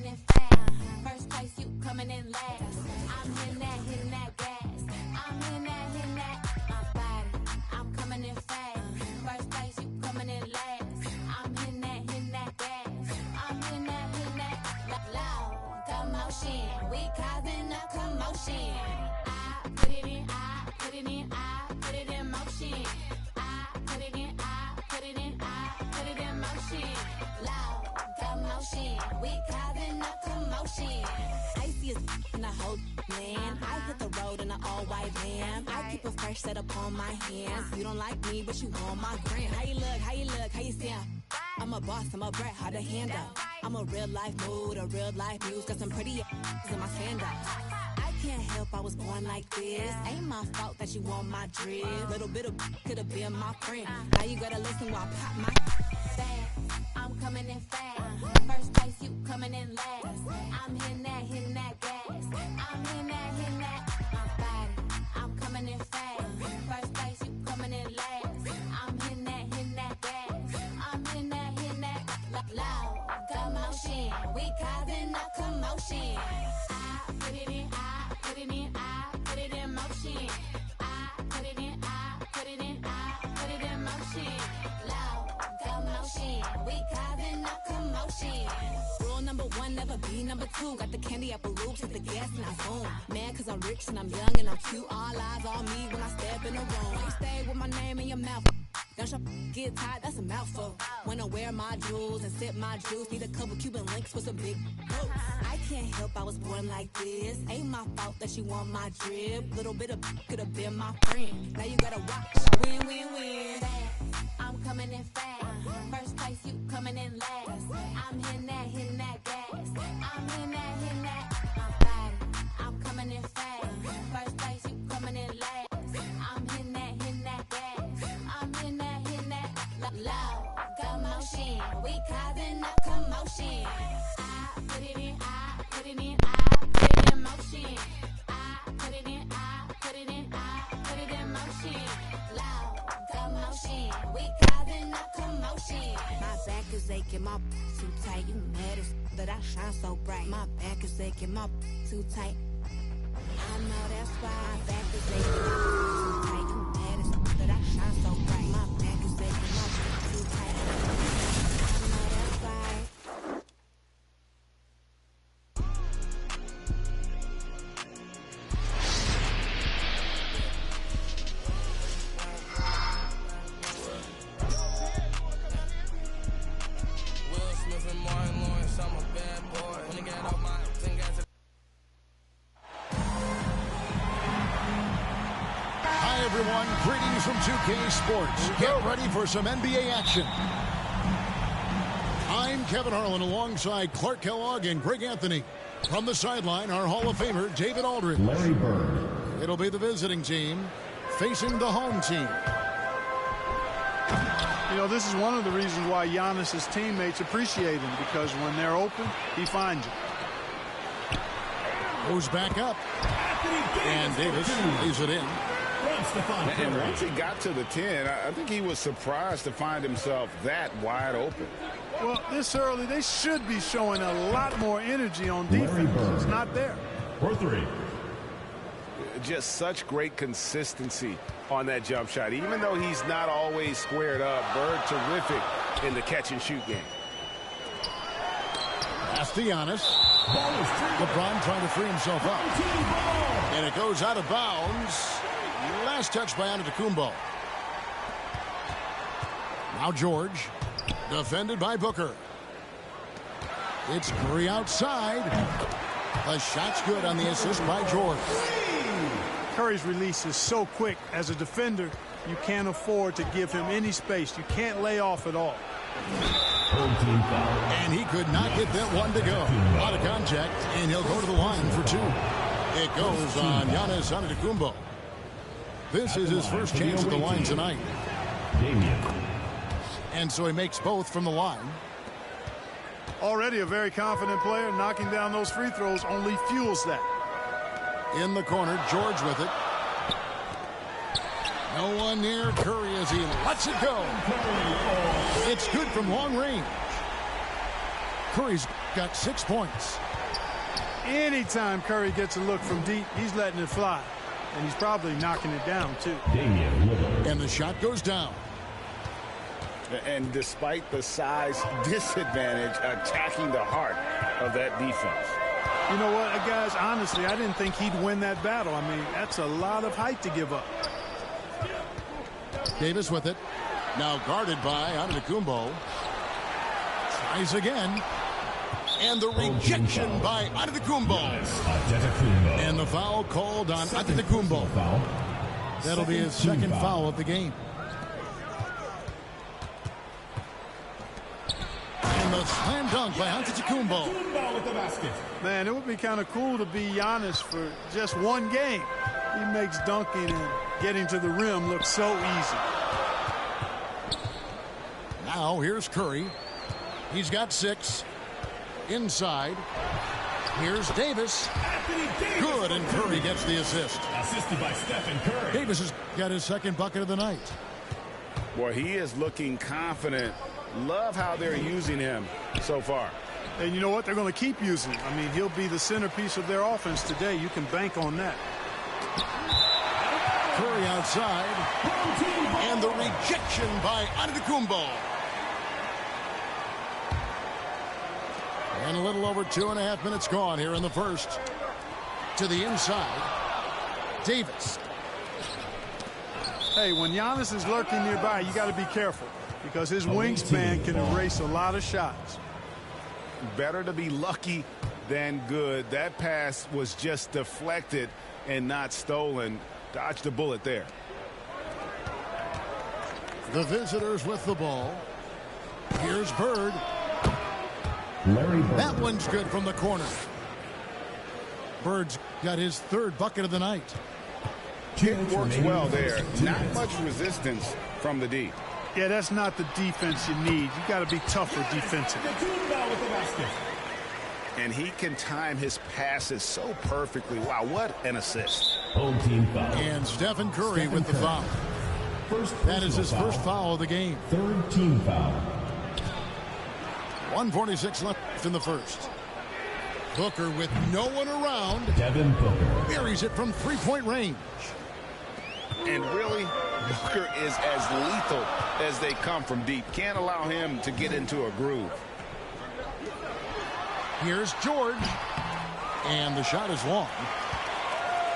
in fast. First place, you coming in last. I'm hitting that gas. I'm hitting that, my body. I'm coming in fast. First place, you coming in last. I'm hitting that gas. I'm hitting that, loud commotion. We causing a commotion. I put it in, I put it in, I put it in motion. I put it in, I put it in, I put it in motion. Loud commotion. We causing a commotion. Icy as in a whole land. I hit the road in an all-white van. I keep a fresh set up on my hands. You don't like me, but you want my gram. How you look, how you look, how you sound? I'm a boss, I'm a brat, hard to handle. I'm a real life mood, a real life muse. Got some pretty in my stand-up. I can't help I was born like this. Ain't my fault that you want my drip. Little bit of could have been my friend. Now you gotta listen while I pop my fast. I'm coming in fast. First place, you coming in last. I'm hitting that gas. I'm hitting that, my body. I'm coming in fast. First place, you coming in last. I'm hitting that gas. I'm hitting that, loud commotion. We causing a commotion. I put it in, I put it in, I put it in motion. I put it in, I put it in, I put it in motion. Loud commotion. We causing a commotion. Rule number one, never be number two. Got the candy apple loops, hit the gas and I boom. Man, cause I'm rich and I'm young and I'm cute. All eyes on me when I step in the room. You stay with my name in your mouth. Don't your get tired, that's a mouthful. When I wear my jewels and sip my juice, need a couple Cuban links with some big boots. I can't help I was born like this. Ain't my fault that you want my drip. Little bit of could have been my friend. Now you gotta watch, win, win, win. I'm coming in fast. First place, you coming in last. I'm hitting that gas. I'm hitting that, my body. I'm coming in fast. First place, you coming in last. I'm hitting that gas. I'm hitting that, loud commotion. We causing a commotion. I put it in, I put it in, I put it in motion. I put it in, I put it in, I put it in motion. Loud commotion. We causing a commotion. My back is aching, my too tight. You mad as that I shine so bright. My back is aching, my too tight. I know that's why my back is aching, my too tight. You mad as that I shine so bright. My back is aching, my too tight. I know that's why. Everyone, greetings from 2K Sports. Get ready for some NBA action. I'm Kevin Harlan alongside Clark Kellogg and Greg Anthony. From the sideline, our Hall of Famer, David Aldridge. Larry Bird. It'll be the visiting team facing the home team. You know, this is one of the reasons why Giannis's teammates appreciate him, because when they're open, he finds you. Goes back up. And Davis leaves it in. And once he got to the 10, I think he was surprised to find himself that wide open. Well, this early, they should be showing a lot more energy on defense. It's not there. For three. Just such great consistency on that jump shot. Even though he's not always squared up, Bird terrific in the catch-and-shoot game. Pass to Giannis. LeBron trying to free himself up. And it goes out of bounds. Last touch by Antetokounmpo. Now George. Defended by Booker. It's Curry outside. The shot's good on the assist by George. Curry's release is so quick. As a defender, you can't afford to give him any space. You can't lay off at all. And he could not get that one to go. Out of contact, and he'll go to the line for two. It goes on Giannis Antetokounmpo. This is his first chance at the line tonight. And so he makes both from the line. Already a very confident player. Knocking down those free throws only fuels that. In the corner, George with it. No one near Curry as he lets it go. It's good from long range. Curry's got 6 points. Anytime Curry gets a look from deep, he's letting it fly. And he's probably knocking it down, too. And the shot goes down. And despite the size disadvantage, attacking the heart of that defense. You know what, guys, honestly, I didn't think he'd win that battle. I mean, that's a lot of height to give up. Davis with it. Now guarded by Antetokounmpo. Tries again. And the rejection by Antetokounmpo. And the foul called on Antetokounmpo. That'll be his second foul of the game. And the slam dunk by Antetokounmpo. Man, it would be kind of cool to be Giannis for just one game. He makes dunking and getting to the rim look so easy. Now here's Curry. He's got 6. Inside. Here's Davis. Good, and Curry gets the assist. Assisted by Stephen Curry. Davis has got his second bucket of the night. Boy, he is looking confident. Love how they're using him so far. And you know what? They're going to keep using him. I mean, he'll be the centerpiece of their offense today. You can bank on that. Curry outside. And the rejection by Antetokounmpo. And a little over 2.5 minutes gone here in the first. To the inside. Davis. Hey, when Giannis is lurking nearby, you got to be careful because his wingspan can erase a lot of shots. Better to be lucky than good. That pass was just deflected and not stolen. Dodged a bullet there. The visitors with the ball. Here's Bird. That one's good from the corner. Bird's got his third bucket of the night. It works well there. Not much resistance from the D. Yeah, that's not the defense you need. You got to be tougher defensively. And he can time his passes so perfectly. Wow, what an assist. Home team foul. And Stephen Curry with the foul. That is his first foul of the game. Third team foul. 1:46 left in the first. Booker with no one around. Devin Booker. Buries it from three-point range. And really, Booker is as lethal as they come from deep. Can't allow him to get into a groove. Here's George. And the shot is long.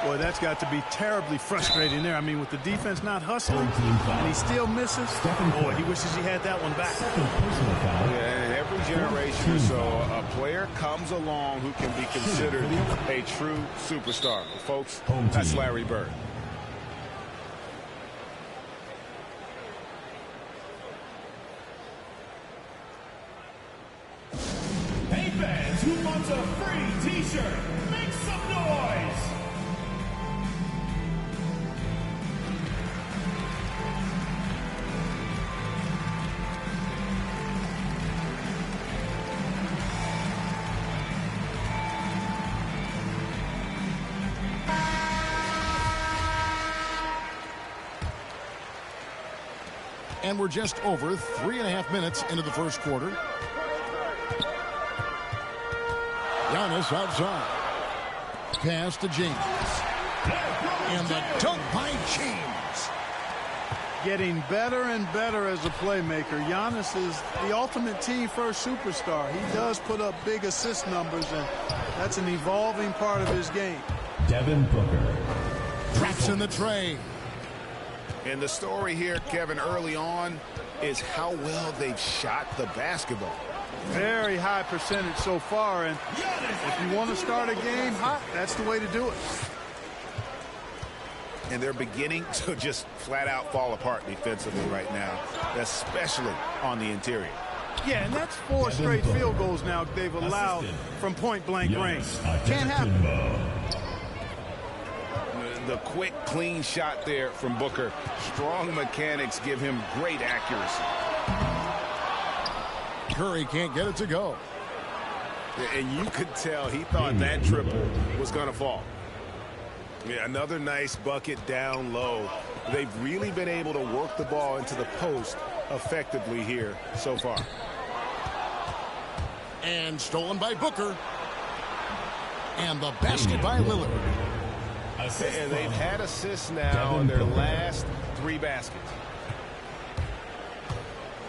Boy, that's got to be terribly frustrating there. I mean, with the defense not hustling, and he still misses. Boy, he wishes he had that one back. Yeah, in every generation or so, a player comes along who can be considered a true superstar. Folks, that's Larry Bird. Hey fans, who wants a free t-shirt? Make some noise! And we're just over 3.5 minutes into the first quarter. Giannis outside. Pass to James. And the dunk by James. Getting better and better as a playmaker. Giannis is the ultimate team-first superstar. He does put up big assist numbers, and that's an evolving part of his game. Devin Booker. Traps in the tray. And the story here, Kevin, early on is how well they've shot the basketball. Very high percentage so far, and if you want to start a game hot, that's the way to do it. And they're beginning to just flat out fall apart defensively right now, especially on the interior. Yeah, and that's 4 straight field goals now they've allowed from point-blank range. Can't happen. The quick, clean shot there from Booker. Strong mechanics give him great accuracy. Curry can't get it to go. And you could tell he thought that triple was going to fall. Yeah, another nice bucket down low. They've really been able to work the ball into the post effectively here so far. And stolen by Booker. And the basket by Lillard. And they've had assists now in their last 3 baskets.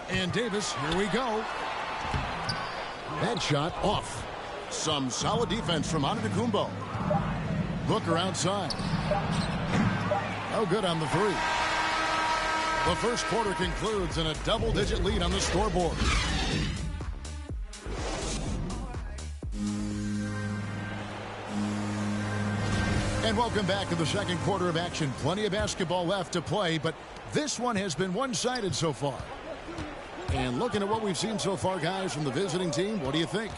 And Davis, here we go. That shot off. Some solid defense from Antetokounmpo. Booker outside. No good on the 3. The first quarter concludes in a double-digit lead on the scoreboard. And welcome back to the second quarter of action. Plenty of basketball left to play, but this one has been one-sided so far. And looking at what we've seen so far, guys, from the visiting team, what do you think?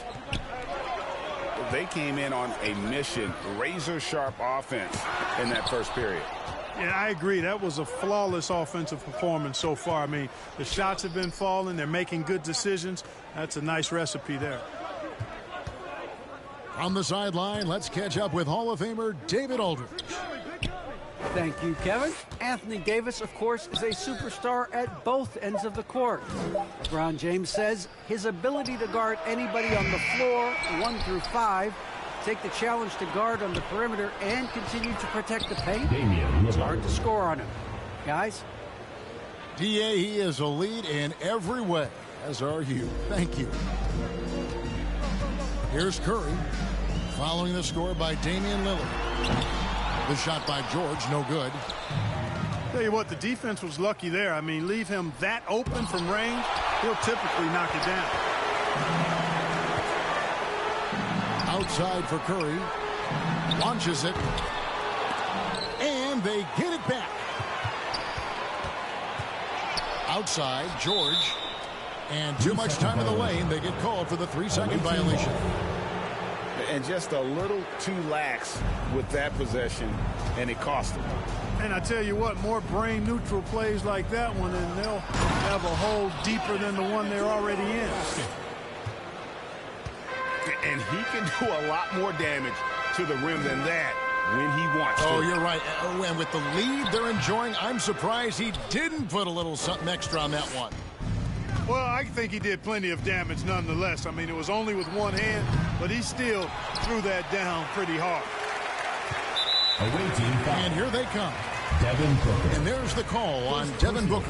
They came in on a mission, razor-sharp offense in that first period. Yeah, I agree. That was a flawless offensive performance so far. I mean, the shots have been falling. They're making good decisions. That's a nice recipe there. On the sideline, let's catch up with Hall of Famer David Aldridge. Thank you, Kevin. Anthony Davis, of course, is a superstar at both ends of the court. LeBron James says his ability to guard anybody on the floor, 1 through 5, take the challenge to guard on the perimeter, and continue to protect the paint, it's hard to score on him. Guys? DA, he is a lead in every way, as are you. Thank you. Here's Curry, following the score by Damian Lillard. The shot by George, no good. Tell you what, the defense was lucky there. I mean, leave him that open from range, he'll typically knock it down. Outside for Curry. Launches it. And they get it back. Outside, George. And too much time in the lane. They get called for the 3-second violation. And just a little too lax with that possession, and it cost them. And I tell you what, more brain-neutral plays like that one, and they'll have a hole deeper than the one they're already in. And he can do a lot more damage to the rim than that when he wants to. Oh, you're right. And with the lead they're enjoying, I'm surprised he didn't put a little something extra on that one. Well, I think he did plenty of damage nonetheless. I mean, it was only with one hand, but he still threw that down pretty hard. And here they come. Devin Booker. And there's the call on Devin Booker.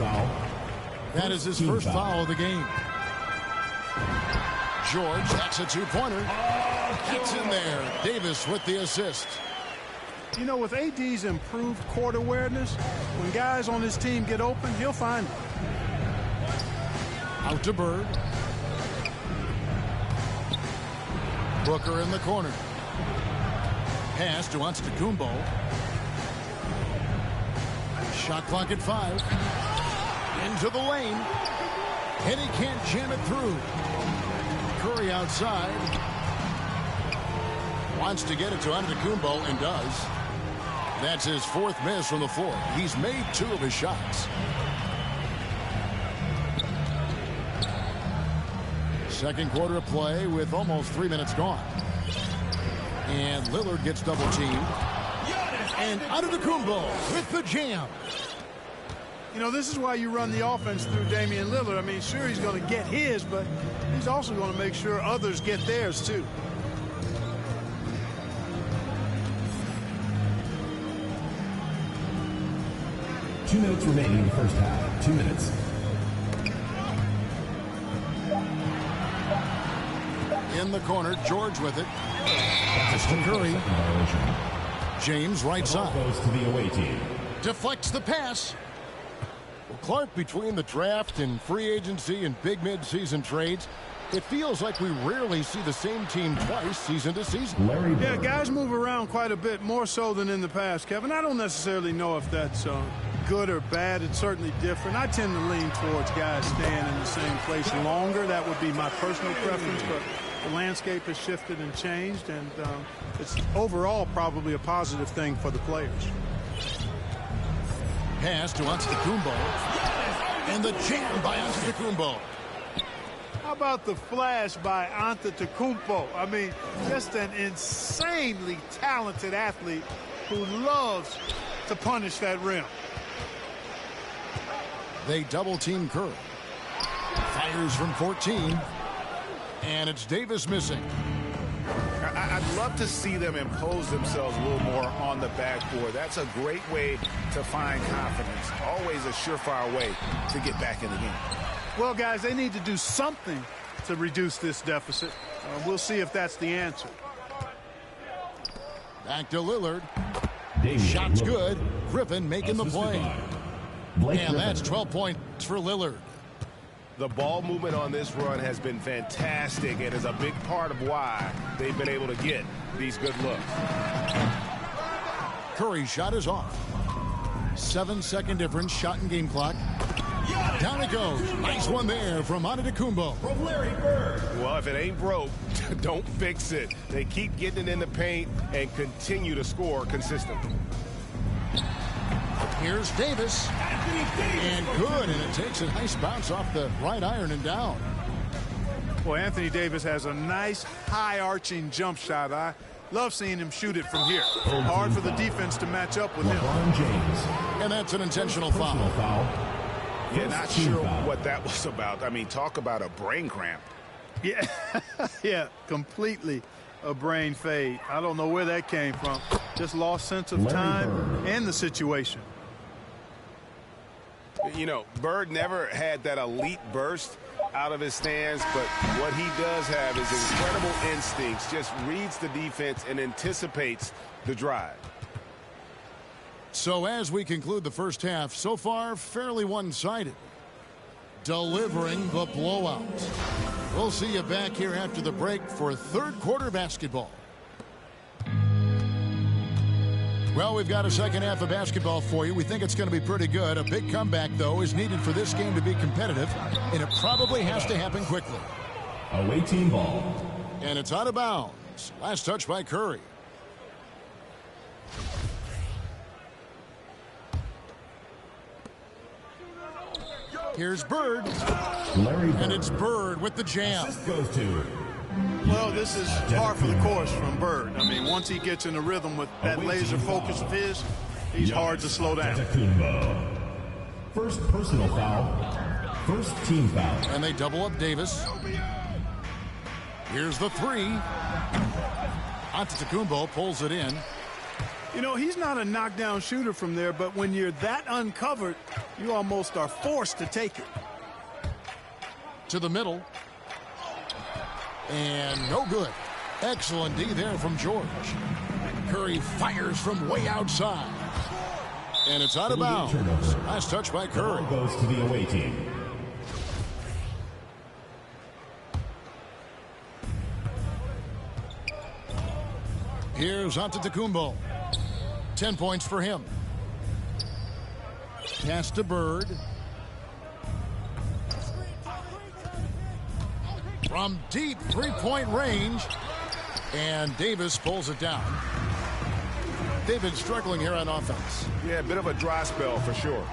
That is his first foul of the game. George, that's a 2-pointer. That's in there. Davis with the assist. You know, with AD's improved court awareness, when guys on his team get open, he'll find them. Out to Bird. Booker in the corner. Pass to Antetokounmpo. Shot clock at 5. Into the lane. And he can't jam it through. Curry outside. Wants to get it to Antetokounmpo and does. That's his 4th miss from the floor. He's made 2 of his shots. Second quarter of play with almost 3 minutes gone. And Lillard gets double teamed. And Antetokounmpo with the jam. You know, this is why you run the offense through Damian Lillard. I mean, sure, he's going to get his, but he's also going to make sure others get theirs, too. Two minutes remaining in the first half. 2 minutes. In the corner, George with it. It's to Curry. James right side. Goes to the away team. Deflects the pass. Well, Clark, between the draft and free agency and big mid-season trades, it feels like we rarely see the same team twice season to season. Yeah, guys move around quite a bit, more so than in the past, Kevin. I don't necessarily know if that's good or bad. It's certainly different. I tend to lean towards guys staying in the same place longer. That would be my personal preference, but the landscape has shifted and changed, and it's overall probably a positive thing for the players. Pass to Antetokounmpo. And the jam by Antetokounmpo. How about the flash by Antetokounmpo? I mean, just an insanely talented athlete who loves to punish that rim. They double team Curry. Fires from 14. And it's Davis missing. I'd love to see them impose themselves a little more on the backboard. That's a great way to find confidence. Always a surefire way to get back in the game. Well, guys, they need to do something to reduce this deficit. We'll see if that's the answer. Back to Lillard. Shot's good. Griffin making the play. And that's 12 points for Lillard. The ball movement on this run has been fantastic and is a big part of why they've been able to get these good looks. Curry's shot is off. 7-second difference, shot and game clock. Down it goes. Nice one there from Antetokounmpo. From Larry Bird. Well, if it ain't broke, don't fix it. They keep getting it in the paint and continue to score consistently. Here's Davis. And good, and it takes a nice bounce off the right iron and down. Boy, Anthony Davis has a nice high-arching jump shot. I love seeing him shoot it from here. Hard for the defense to match up with him. And that's an intentional foul. Yeah, not sure what that was about. I mean, talk about a brain cramp. Yeah, yeah, completely a brain fade. I don't know where that came from. Just lost sense of time and the situation. You know, Bird never had that elite burst out of his stance, but what he does have is incredible instincts, just reads the defense and anticipates the drive. So as we conclude the first half, so far fairly one-sided. Delivering the blowout. We'll see you back here after the break for third quarter basketball. Well, we've got a second half of basketball for you. We think it's going to be pretty good. A big comeback, though, is needed for this game to be competitive, and it probably has to happen quickly. Away team ball. And it's out of bounds. Last touch by Curry. Here's Bird. And it's Bird with the jam. Assist goes to. Well, this is par for the course from Bird. I mean, once he gets in a rhythm with that laser focus of his, he's hard to slow down. First personal foul. First team foul. And they double up Davis. Here's the three. Antetokounmpo pulls it in. You know, he's not a knockdown shooter from there, but when you're that uncovered, you almost are forced to take it. To the middle. And no good. Excellent D there from George. Curry fires from way outside. And it's out of bounds. Last touch by Curry. The ball goes to the away team. Here's Antetokounmpo. 10 points for him. Pass to Bird. From deep three-point range. And Davis pulls it down. They've been struggling here on offense. Yeah, a bit of a dry spell for sure.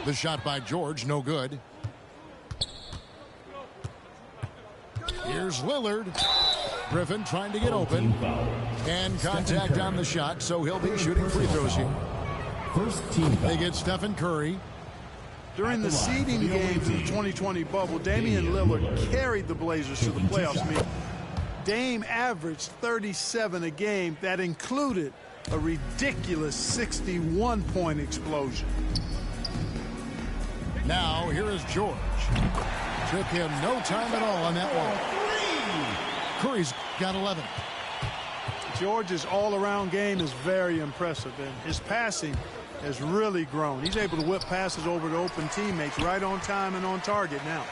The shot by George, no good. Here's Lillard. Griffin trying to get open. And contact on the shot, so he'll be shooting free throws here. First team foul. They get Stephen Curry. During the seeding games in the 2020 bubble, Damian Lillard carried the Blazers to the playoffs. I mean, Dame averaged 37 a game. That included a ridiculous 61-point explosion. Now, here is George. Took him no time at all on that one. Curry's got 11. George's all-around game is very impressive, and his passing has really grown. He's able to whip passes over to open teammates right on time and on target now.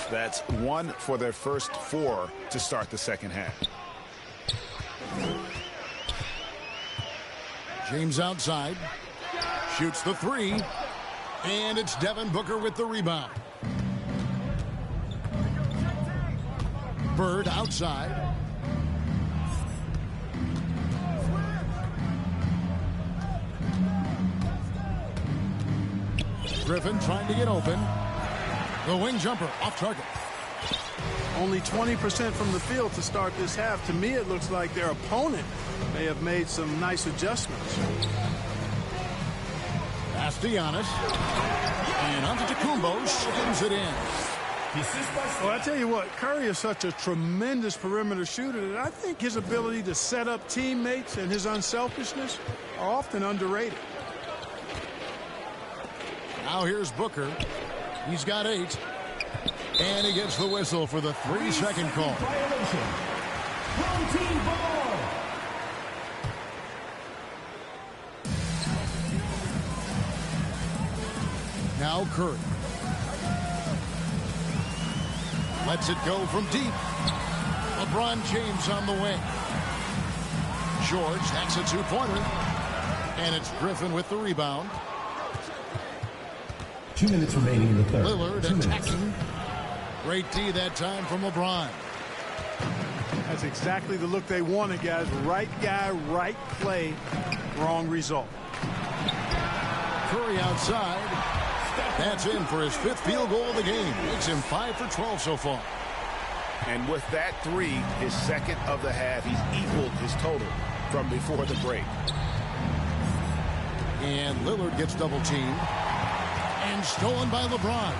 That's one for their first four to start the second half. James outside. Shoots the three. And it's Devin Booker with the rebound. Bird outside. Griffin trying to get open. The wing jumper off target. Only 20% from the field to start this half. To me, it looks like their opponent may have made some nice adjustments. Pass to Giannis. And Antetokounmpo slams it in. Well, I tell you what, Curry is such a tremendous perimeter shooter that I think his ability to set up teammates and his unselfishness are often underrated. Now here's Booker. He's got 8. And he gets the whistle for the 3-second call. Team ball. Now Curry. Lets it go from deep. LeBron James on the wing. George hacks a 2-pointer. And it's Griffin with the rebound. 2 minutes remaining in the third. Lillard attacking. Great D that time from LeBron. That's exactly the look they wanted, guys. Right guy, right play, wrong result. Curry outside. That's in for his 5th field goal of the game. Makes him 5 for 12 so far. And with that 3, his 2nd of the half, he's equaled his total from before the break. And Lillard gets double teamed. And stolen by LeBron.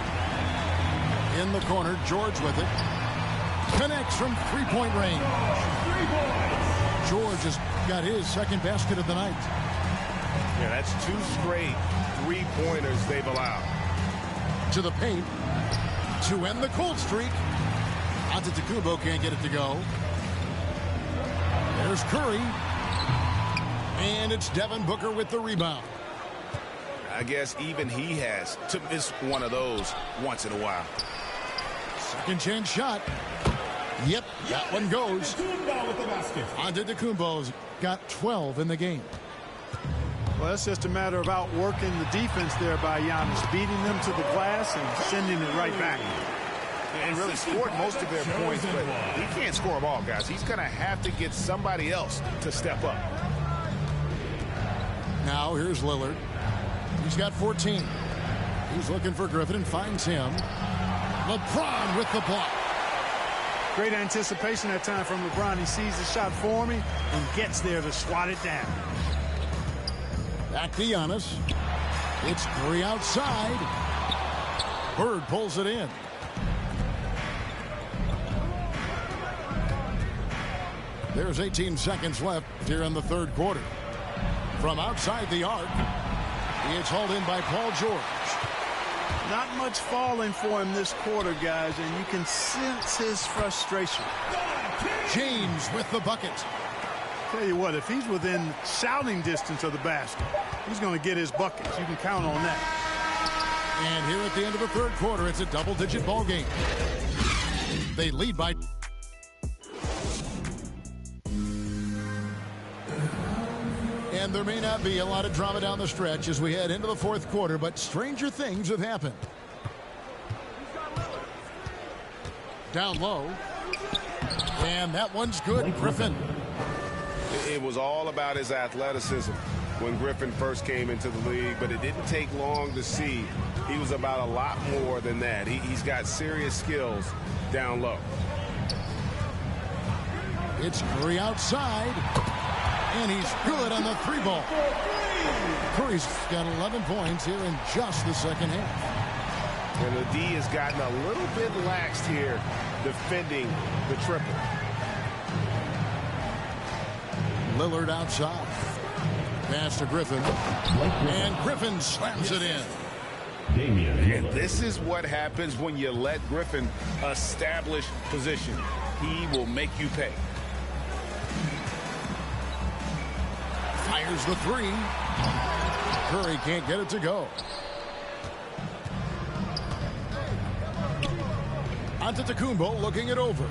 In the corner, George with it. Connects from 3-point range. George has got his 2nd basket of the night. Yeah, that's 2 straight 3-pointers they've allowed. To the paint. To end the cold streak. Antetokounmpo can't get it to go. There's Curry. And it's Devin Booker with the rebound. I guess even he has to miss one of those once in a while. Second chance shot. Yep, that one goes. Antetokounmpo's got 12 in the game. Well, that's just a matter of outworking the defense there by Giannis, beating them to the glass and sending it right back. And really scored most of their points, but he can't score them all, guys. He's going to have to get somebody else to step up. Now here's Lillard. He's got 14. He's looking for Griffin and finds him. LeBron with the block. Great anticipation that time from LeBron. He sees the shot forming and gets there to swat it down. Back to Giannis. It's Curry outside. Bird pulls it in. There's 18 seconds left here in the 3rd quarter. From outside the arc, it's hauled in by Paul George. Not much falling for him this quarter, guys, and you can sense his frustration. James with the bucket. Tell you what, if he's within shouting distance of the basket, he's going to get his buckets. You can count on that. And here at the end of the 3rd quarter, it's a double-digit ball game. They lead by... And there may not be a lot of drama down the stretch as we head into the 4th quarter, but stranger things have happened. Down low. And that one's good. Griffin. It was all about his athleticism when Griffin first came into the league, but it didn't take long to see he was about a lot more than that. He's got serious skills down low. It's Curry outside. And he's good on the 3-ball. Curry's got 11 points here in just the 2nd half. And the D has gotten a little bit laxed here defending the triple. Lillard outside. Pass to Griffin. And Griffin slams it in. And this is what happens when you let Griffin establish position. He will make you pay. Fires the 3. Curry can't get it to go. Antetokounmpo looking it over.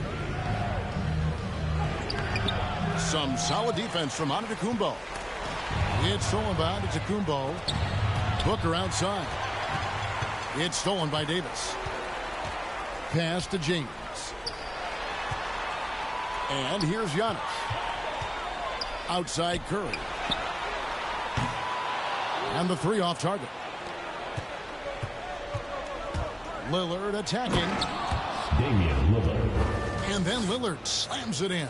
Some solid defense from Antetokounmpo. It's stolen by Antetokounmpo. Booker outside. It's stolen by Davis. Pass to James. And here's Giannis. Outside Curry. And the 3 off target. Lillard attacking. Damian Lillard. And then Lillard slams it in.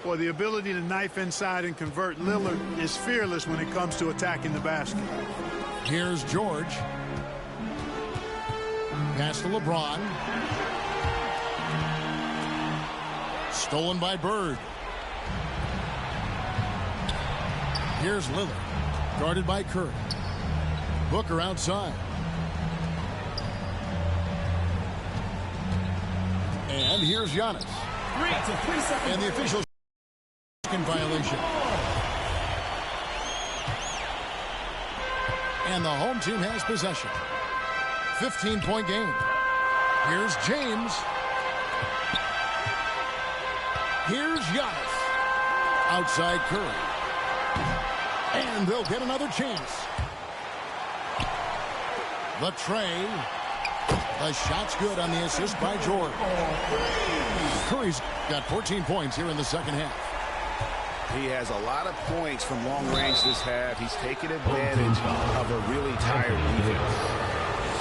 Boy, the ability to knife inside and convert Lillard is fearless when it comes to attacking the basket. Here's George. Pass to LeBron. Stolen by Bird. Here's Lillard. Guarded by Curry. Booker outside. And here's Giannis. And the officials in violation. And the home team has possession. 15-point game. Here's James. Here's Giannis. Outside Curry. And they'll get another chance. The tray. The shot's good on the assist by George. Curry's got 14 points here in the second half. He has a lot of points from long range this half. He's taken advantage of a really tired defense.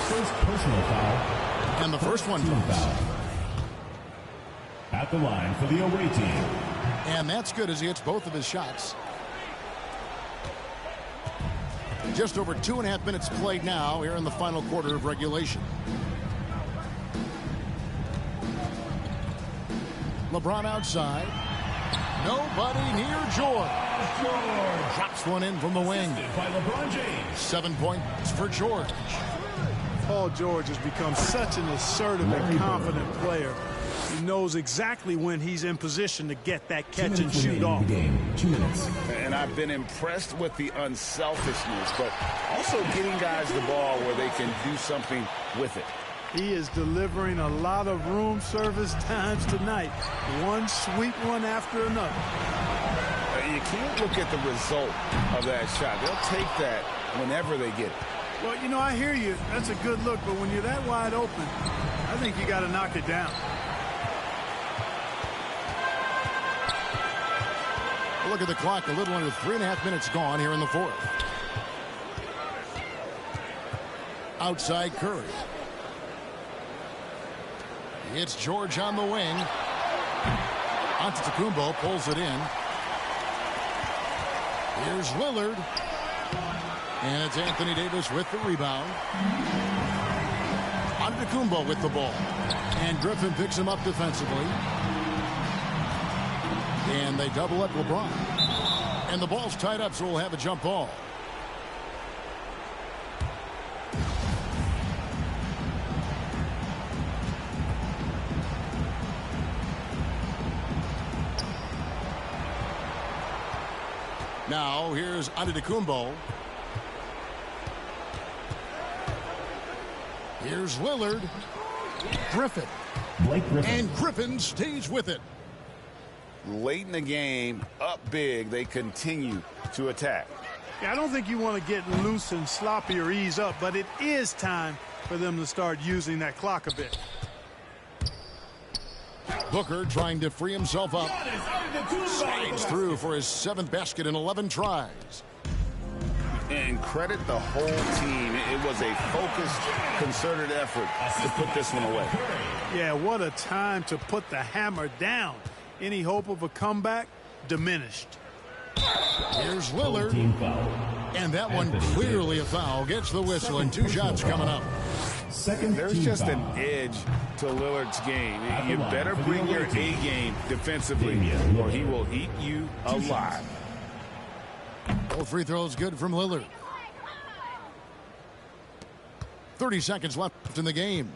First personal foul. And the first one comes. At the line for the away team. And that's good as he hits both of his shots. Just over 2.5 minutes played now here in the final quarter of regulation. LeBron outside. Nobody near George. Drops one in from the wing. By LeBron James. 7 points for George. Paul George has become such an assertive and confident player. He knows exactly when he's in position to get that catch and shoot off. 2 minutes. And I've been impressed with the unselfishness, but also getting guys the ball where they can do something with it. He is delivering a lot of room service times tonight. One sweet one after another. You can't look at the result of that shot. They'll take that whenever they get it. Well, you know, I hear you. That's a good look, but when you're that wide open, I think you got to knock it down. Look at the clock. A little under 3.5 minutes gone here in the fourth. Outside Curry. It's George on the wing. Antetokounmpo pulls it in. Here's Lillard. And it's Anthony Davis with the rebound. Antetokounmpo with the ball. And Griffin picks him up defensively. And they double up LeBron. And the ball's tied up, so we'll have a jump ball. Now, here's Antetokounmpo. Here's Lillard. Griffin. Blake Griffin. And Griffin stays with it. Late in the game, up big, they continue to attack. Yeah, I don't think you want to get loose and sloppy or ease up, but it is time for them to start using that clock a bit. Booker trying to free himself up. Slides through for his 7th basket in 11 tries. And credit the whole team. It was a focused, concerted effort to put this one away. Yeah, what a time to put the hammer down. Any hope of a comeback diminished. Here's Lillard. Team foul. And that one clearly a foul. Gets the whistle and 2 shots coming up. There's just an edge to Lillard's game. You better bring your A game defensively or he will eat you alive. Both free throws good from Lillard. 30 seconds left in the game.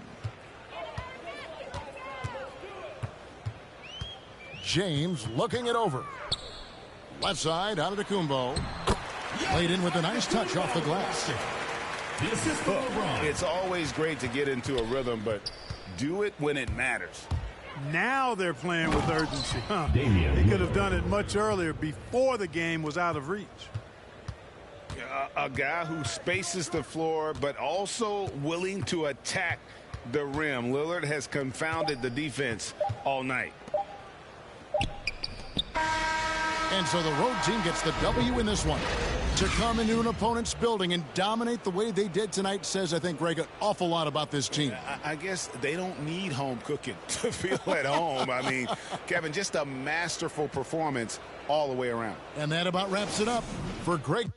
James looking it over. Left side, Antetokounmpo. Played in with a nice touch off the glass. It's always great to get into a rhythm, but do it when it matters. Now they're playing with urgency. Damian They could have done it much earlier before the game was out of reach. A guy who spaces the floor, but also willing to attack the rim. Lillard has confounded the defense all night. And so the road team gets the W in this one. To come into an opponent's building and dominate the way they did tonight says, I think, Greg, an awful lot about this team. I guess they don't need home cooking to feel at home. I mean, Kevin, just a masterful performance all the way around. And that about wraps it up for Greg.